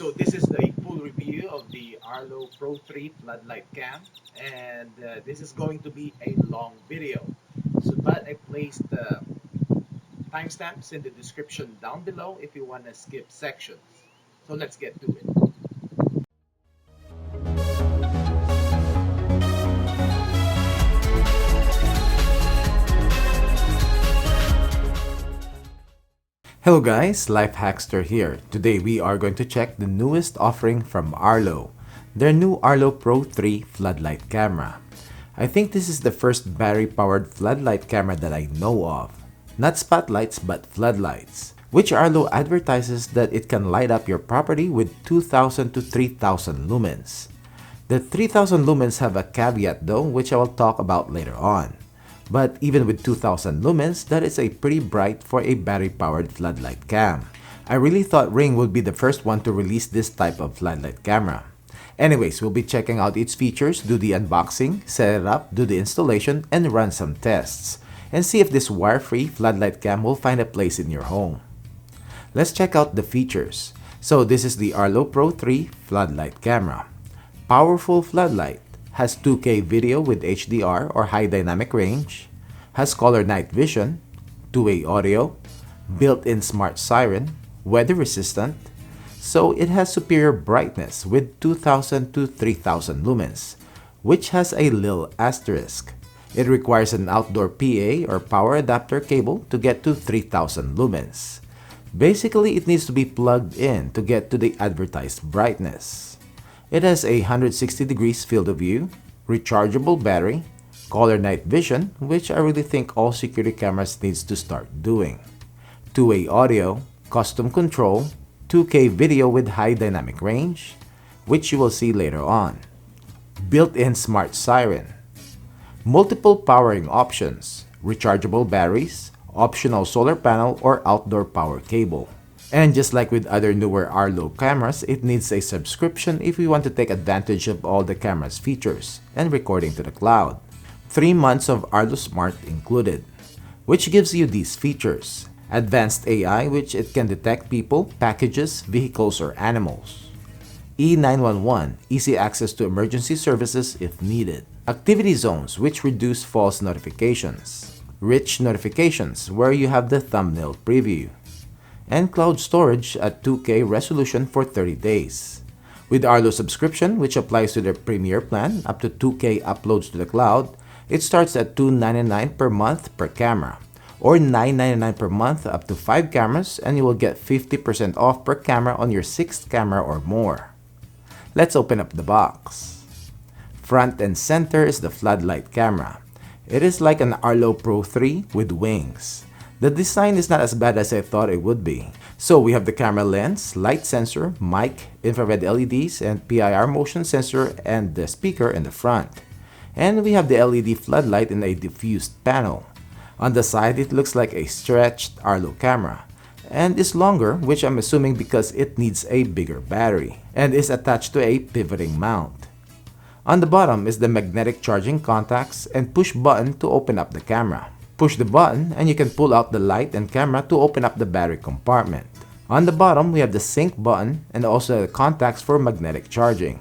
So this is a full review of the Arlo Pro 3 Floodlight Cam, and this is going to be a long video. But I placed timestamps in the description down below if you want to skip sections. So let's get to it. Hello guys, Life Hackster here. Today we are going to check the newest offering from Arlo, their new Arlo Pro 3 floodlight camera. I think this is the first battery-powered floodlight camera that I know of. Not spotlights but floodlights, which Arlo advertises that it can light up your property with 2,000 to 3,000 lumens. The 3,000 lumens have a caveat though, which I will talk about later on. But even with 2000 lumens, that is a pretty bright for a battery-powered floodlight cam. I really thought Ring would be the first one to release this type of floodlight camera. Anyways, we'll be checking out its features, do the unboxing, set it up, do the installation, and run some tests. And see if this wire-free floodlight cam will find a place in your home. Let's check out the features. So this is the Arlo Pro 3 floodlight camera. Powerful floodlight. Has 2K video with HDR or high dynamic range, has color night vision, two-way audio, built-in smart siren, weather resistant, so it has superior brightness with 2000 to 3000 lumens, which has a little asterisk. It requires an outdoor PA or power adapter cable to get to 3000 lumens. Basically, it needs to be plugged in to get to the advertised brightness. It has a 160 degrees field of view, rechargeable battery, color night vision, which I really think all security cameras needs to start doing, two-way audio, custom control, 2K video with high dynamic range, which you will see later on, built-in smart siren, multiple powering options, rechargeable batteries, optional solar panel or outdoor power cable. And just like with other newer Arlo cameras, it needs a subscription if we want to take advantage of all the camera's features and recording to the cloud. 3 months of Arlo Smart included, which gives you these features. Advanced AI, which it can detect people, packages, vehicles, or animals. E911, easy access to emergency services if needed. Activity zones, which reduce false notifications. Rich notifications, where you have the thumbnail preview. And cloud storage at 2K resolution for 30 days. With Arlo subscription, which applies to their Premier plan, up to 2K uploads to the cloud, it starts at $299 per month per camera, or $999 per month up to 5 cameras, and you will get 50% off per camera on your 6th camera or more. Let's open up the box. Front and center is the floodlight camera. It is like an Arlo Pro 3 with wings. The design is not as bad as I thought it would be. So we have the camera lens, light sensor, mic, infrared LEDs, and PIR motion sensor and the speaker in the front. And we have the LED floodlight in a diffused panel. On the side, it looks like a stretched Arlo camera and is longer, which I'm assuming because it needs a bigger battery, and is attached to a pivoting mount. On the bottom is the magnetic charging contacts and push button to open up the camera. Push the button and you can pull out the light and camera to open up the battery compartment. On the bottom, we have the sync button and also the contacts for magnetic charging.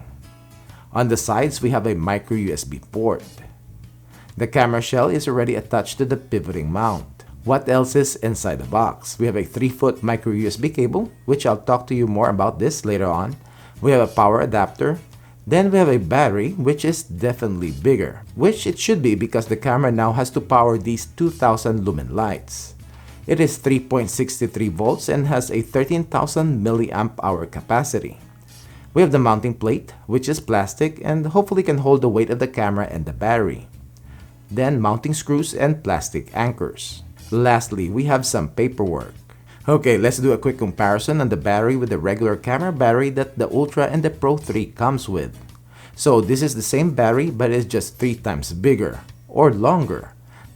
On the sides, we have a micro USB port. The camera shell is already attached to the pivoting mount. What else is inside the box? We have a 3-foot micro USB cable, which I'll talk to you more about this later on. We have a power adapter. Then we have a battery, which is definitely bigger, which it should be because the camera now has to power these 2000 lumen lights. It is 3.63 volts and has a 13,000 milliamp hour capacity. We have the mounting plate, which is plastic and hopefully can hold the weight of the camera and the battery. Then mounting screws and plastic anchors. Lastly, we have some paperwork. Okay, let's do a quick comparison on the battery with the regular camera battery that the Ultra and the Pro 3 comes with. So this is the same battery but it's just 3 times bigger or longer.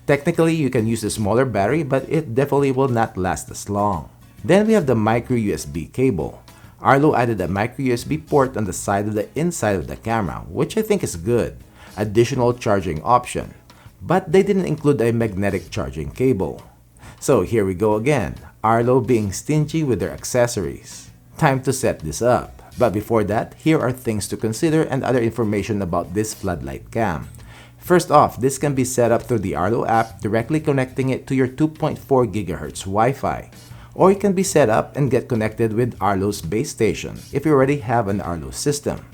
Technically, you can use a smaller battery but it definitely will not last as long. Then we have the micro USB cable. Arlo added a micro USB port on the side of the inside of the camera, which I think is good. Additional charging option. But they didn't include a magnetic charging cable. So here we go again, Arlo being stingy with their accessories. Time to set this up. But before that, here are things to consider and other information about this floodlight cam. First off, this can be set up through the Arlo app, directly connecting it to your 2.4 GHz Wi-Fi. Or it can be set up and get connected with Arlo's base station if you already have an Arlo system.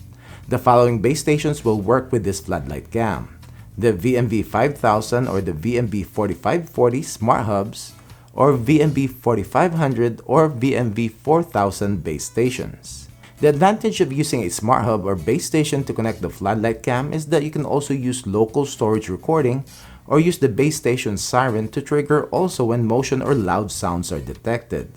The following base stations will work with this floodlight cam: the VMV 5000 or the VMV 4540 Smart Hubs, or VMV 4500 or VMV 4000 base stations. The advantage of using a smart hub or base station to connect the floodlight cam is that you can also use local storage recording or use the base station siren to trigger also when motion or loud sounds are detected.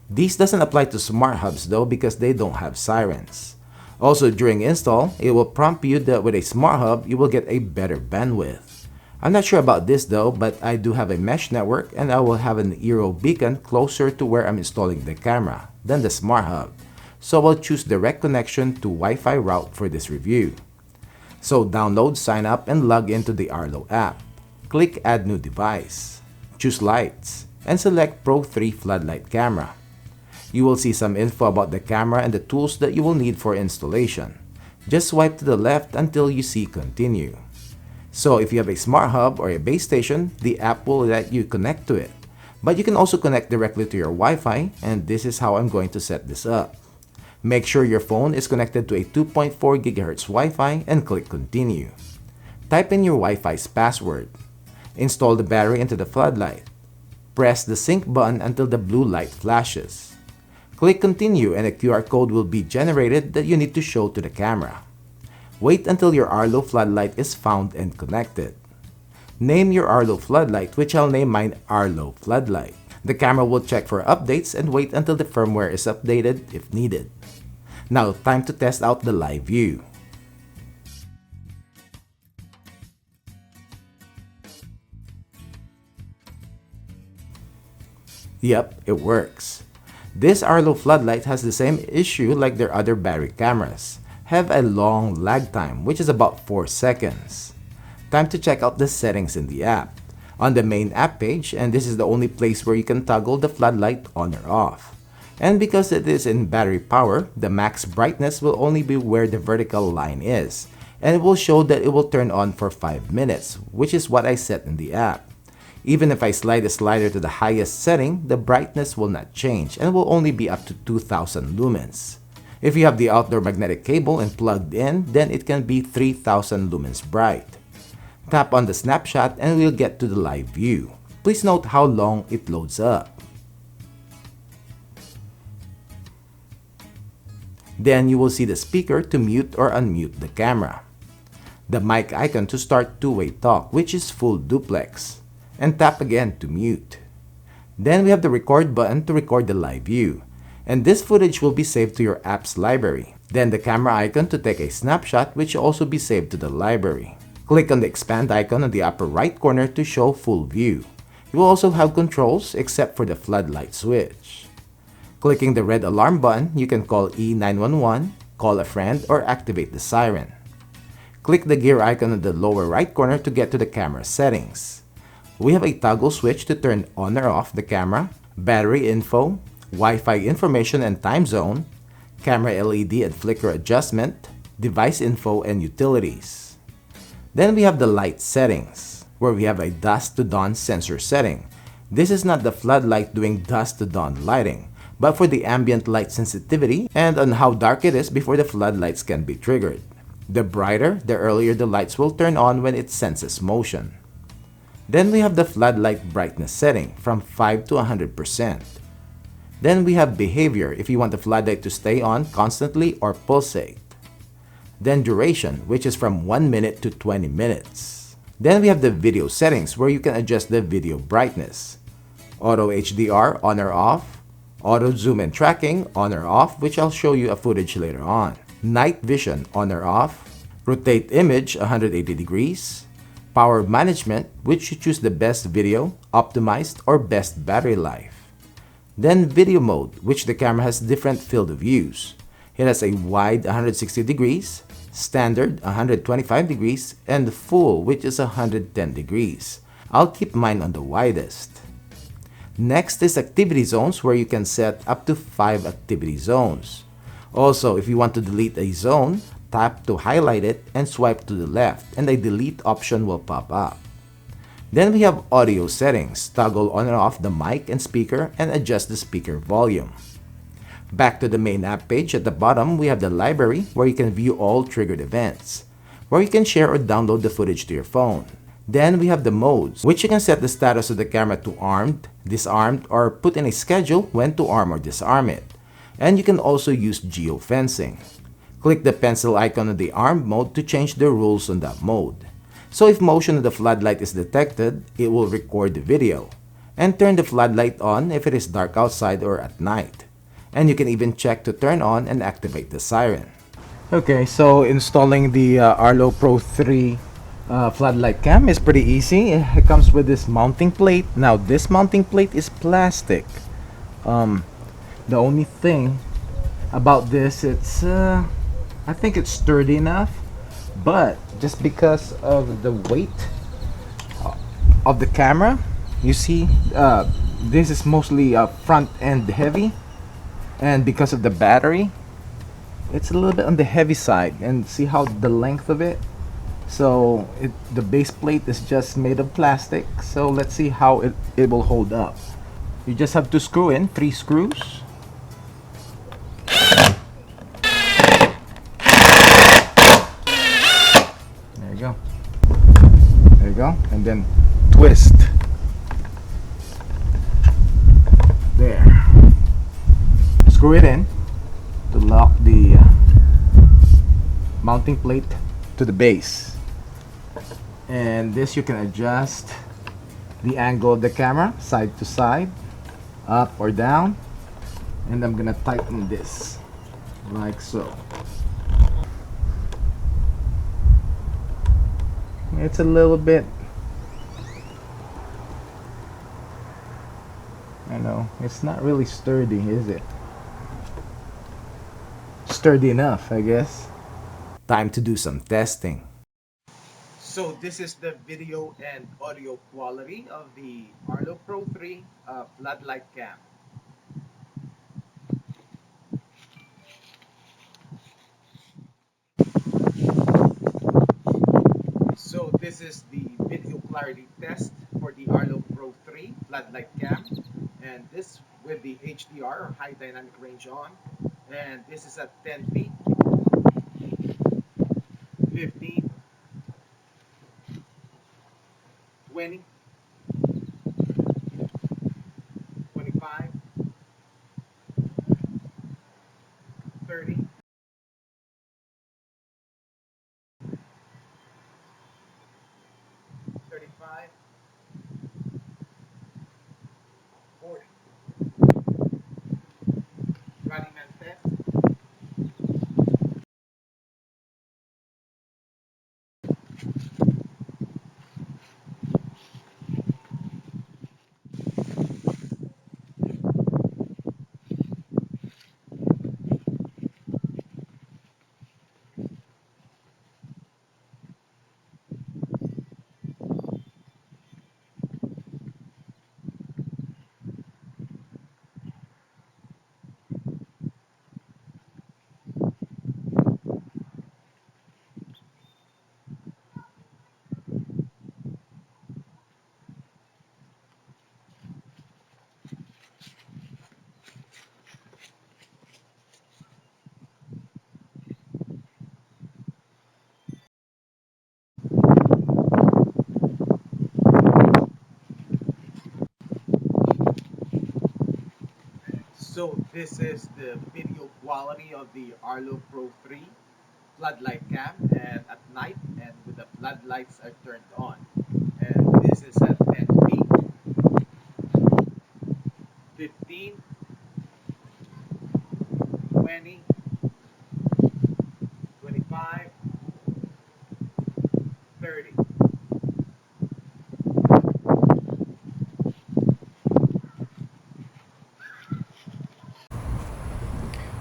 These doesn't apply to smart hubs though because they don't have sirens. Also, during install, it will prompt you that with a smart hub, you will get a better bandwidth. I'm not sure about this though, but I do have a mesh network and I will have an Eero beacon closer to where I'm installing the camera than the smart hub. So I'll choose direct connection to Wi-Fi route for this review. So download, sign up, and log into the Arlo app. Click Add New Device. Choose Lights, and select Pro 3 Floodlight Camera. You will see some info about the camera and the tools that you will need for installation. Just swipe to the left until you see Continue. So if you have a smart hub or a base station, the app will let you connect to it. But you can also connect directly to your Wi-Fi, and this is how I'm going to set this up. Make sure your phone is connected to a 2.4 GHz Wi-Fi and click Continue. Type in your Wi-Fi's password. Install the battery into the floodlight. Press the sync button until the blue light flashes. Click Continue and a QR code will be generated that you need to show to the camera. Wait until your Arlo floodlight is found and connected. Name your Arlo floodlight, which I'll name mine Arlo Floodlight. The camera will check for updates and wait until the firmware is updated if needed. Now, time to test out the live view. Yep, it works. This Arlo floodlight has the same issue like their other battery cameras. Have a long lag time, which is about 4 seconds. Time to check out the settings in the app. On the main app page, and this is the only place where you can toggle the floodlight on or off. And because it is in battery power, the max brightness will only be where the vertical line is, and it will show that it will turn on for 5 minutes, which is what I set in the app. Even if I slide the slider to the highest setting, the brightness will not change and will only be up to 2000 lumens. If you have the outdoor magnetic cable and plugged in, then it can be 3000 lumens bright. Tap on the snapshot and we'll get to the live view. Please note how long it loads up. Then you will see the speaker to mute or unmute the camera. The mic icon to start two-way talk, which is full duplex. And tap again to mute. Then we have the record button to record the live view. And this footage will be saved to your app's library. Then the camera icon to take a snapshot, which will also be saved to the library. Click on the expand icon on the upper right corner to show full view. You will also have controls except for the floodlight switch. Clicking the red alarm button, you can call E911, call a friend, or activate the siren. Click the gear icon on the lower right corner to get to the camera settings. We have a toggle switch to turn on or off the camera, battery info, Wi-Fi information and time zone, camera LED and flicker adjustment, device info, and utilities. Then we have the light settings, where we have a dusk to dawn sensor setting. This is not the floodlight doing dusk to dawn lighting, but for the ambient light sensitivity and on how dark it is before the floodlights can be triggered. The brighter, the earlier the lights will turn on when it senses motion. Then we have the floodlight brightness setting from 5 to 100%. Then we have behavior if you want the floodlight to stay on constantly or pulsate. Then duration, which is from 1 minute to 20 minutes. Then we have the video settings where you can adjust the video brightness. Auto HDR on or off. Auto zoom and tracking on or off, which I'll show you a footage later on. Night vision on or off. Rotate image 180 degrees. Power management, which you choose the best video, optimized, or best battery life. Then video mode, which the camera has different field of views. It has a wide 160 degrees, standard 125 degrees, and full, which is 110 degrees. I'll keep mine on the widest. Next is activity zones, where you can set up to 5 activity zones. Also, if you want to delete a zone, tap to highlight it and swipe to the left and a delete option will pop up. Then we have audio settings. Toggle on and off the mic and speaker and adjust the speaker volume. Back to the main app page, at the bottom we have the library where you can view all triggered events, where you can share or download the footage to your phone. Then we have the modes, which you can set the status of the camera to armed, disarmed, or put in a schedule when to arm or disarm it. And you can also use geofencing. Click the pencil icon on the armed mode to change the rules on that mode. So if motion of the floodlight is detected, it will record the video. And turn the floodlight on if it is dark outside or at night. And you can even check to turn on and activate the siren. Okay, so installing the Arlo Pro 3 floodlight cam is pretty easy. It comes with this mounting plate. Now this mounting plate is plastic. The only thing about this, it's I think it's sturdy enough, but just because of the weight of the camera, you see this is mostly front end heavy, and because of the battery, it's a little bit on the heavy side. And see how the length of it, so the base plate is just made of plastic. So let's see how it will hold up. You just have to screw in 3 screws. There you go. There you go. And then twist. There. Screw it in to lock the mounting plate to the base. And this you can adjust the angle of the camera side to side, up or down. And I'm gonna tighten this like so. It's a little bit, I know, it's not really sturdy, is it? Sturdy enough, I guess. Time to do some testing. So this is the video and audio quality of the Arlo Pro 3 floodlight cam. So this is the video clarity test for the Arlo Pro 3 floodlight cam, and this with the HDR or high dynamic range on, and this is at 10 feet, 15, 20, 25, 30, 35, 40. Running man test. So this is the video quality of the Arlo Pro 3 floodlight cam, and at night and with the floodlights are turned on. And this is at 10 feet, 15, 20, 25, 30.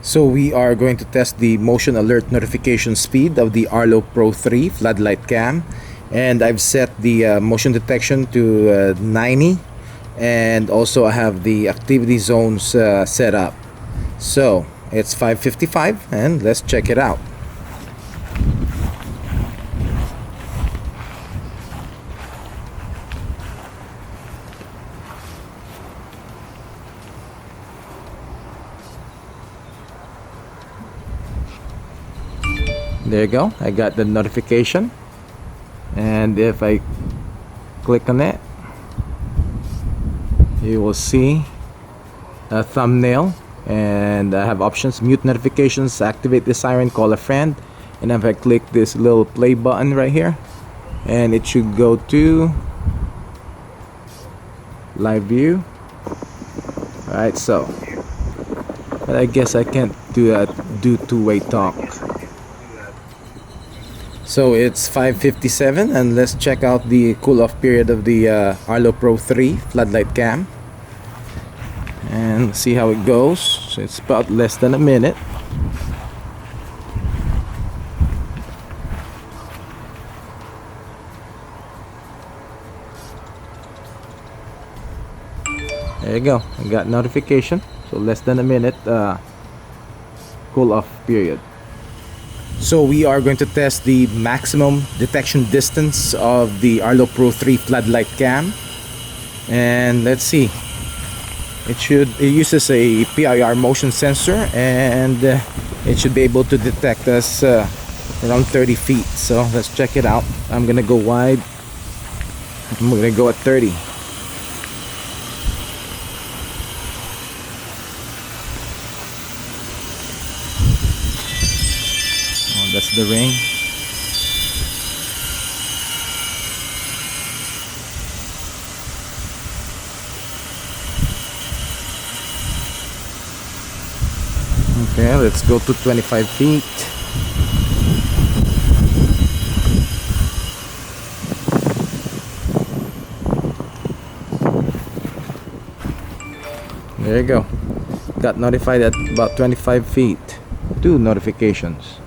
So we are going to test the motion alert notification speed of the Arlo Pro 3 floodlight cam, and I've set the motion detection to 90, and also I have the activity zones set up. So It's 5:55 and let's check it out. There you go. I got the notification. And if I click on it, you will see a thumbnail, and I have options: mute notifications, activate the siren, call a friend. And if I click this little play button right here, and it should go to live view. Alright, so but I guess I can't do that, do two-way talk. So it's 5:57 and let's check out the cool off period of the Arlo Pro 3 floodlight cam and see how it goes. So it's about less than a minute. There you go. I got notification. So less than a minute cool off period. So we are going to test the maximum detection distance of the Arlo Pro 3 floodlight cam, and let's see. It uses a PIR motion sensor, and it should be able to detect us around 30 feet. So let's check it out. I'm gonna go wide. I'm gonna go at 30. That's the ring. Okay, let's go to 25 feet. There you go. Got notified at about 25 feet. 2 notifications.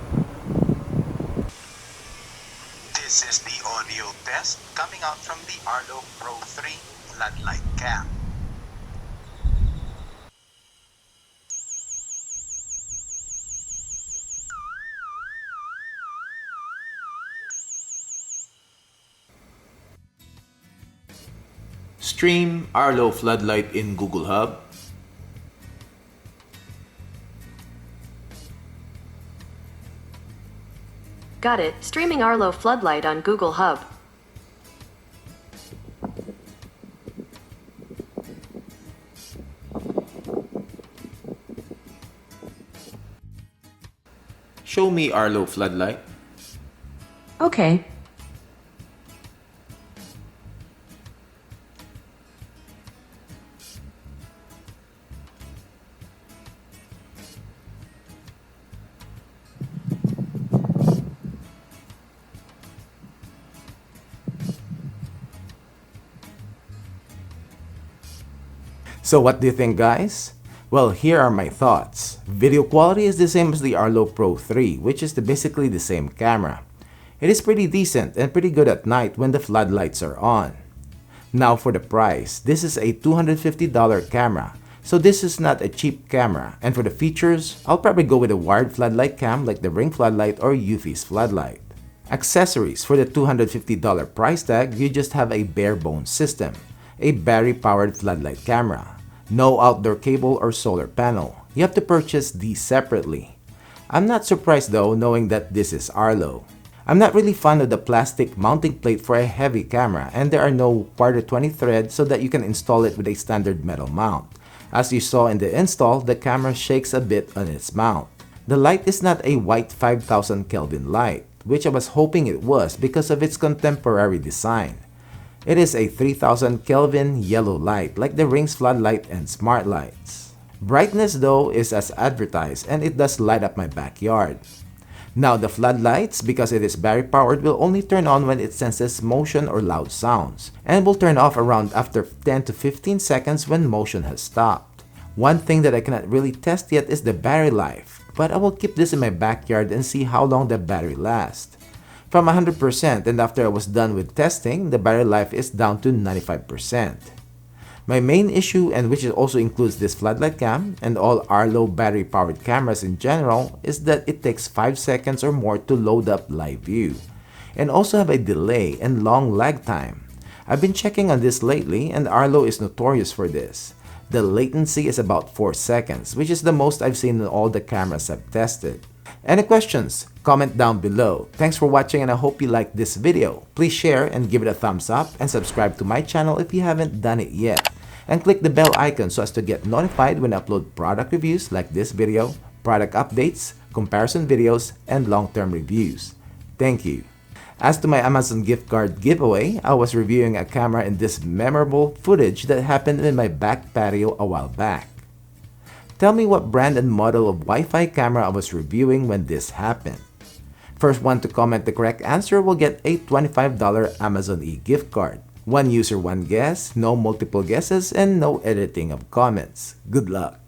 This is the audio test coming out from the Arlo Pro 3 floodlight cam. Stream Arlo Floodlight in Google Hub. Got it. Streaming Arlo Floodlight on Google Hub. Show me Arlo Floodlight. Okay. So what do you think, guys? Well, here are my thoughts. Video quality is the same as the Arlo Pro 3, which is basically the same camera. It is pretty decent and pretty good at night when the floodlights are on. Now for the price, this is a $250 camera, so this is not a cheap camera. And for the features, I'll probably go with a wired floodlight cam like the Ring floodlight or Eufy's floodlight. Accessories: for the $250 price tag, you just have a bare bones system, a battery-powered floodlight camera, no outdoor cable or solar panel. You have to purchase these separately. I'm not surprised though, knowing that this is Arlo. I'm not really fond of the plastic mounting plate for a heavy camera, and there are no quarter 20 threads so that you can install it with a standard metal mount. As you saw in the install, the camera shakes a bit on its mount. The light is not a white 5000 Kelvin light, which I was hoping it was because of its contemporary design. It is a 3000 Kelvin yellow light like the Ring's floodlight and smart lights. Brightness though is as advertised, and it does light up my backyard. Now the floodlights, because it is battery powered, will only turn on when it senses motion or loud sounds, and will turn off around after 10 to 15 seconds when motion has stopped. One thing that I cannot really test yet is the battery life, but I will keep this in my backyard and see how long the battery lasts. From 100%, and after I was done with testing, the battery life is down to 95%. My main issue, and which also includes this floodlight cam and all Arlo battery powered cameras in general, is that it takes 5 seconds or more to load up live view, and also have a delay and long lag time. I've been checking on this lately, and Arlo is notorious for this. The latency is about 4 seconds, which is the most I've seen in all the cameras I've tested. Any questions? Comment down below. Thanks for watching, and I hope you liked this video. Please share and give it a thumbs up, and subscribe to my channel if you haven't done it yet. And click the bell icon so as to get notified when I upload product reviews like this video, product updates, comparison videos, and long-term reviews. Thank you. As to my Amazon gift card giveaway, I was reviewing a camera in this memorable footage that happened in my back patio a while back. Tell me what brand and model of Wi-Fi camera I was reviewing when this happened. First one to comment the correct answer will get a $25 Amazon e-gift card. One user, one guess, no multiple guesses, and no editing of comments. Good luck!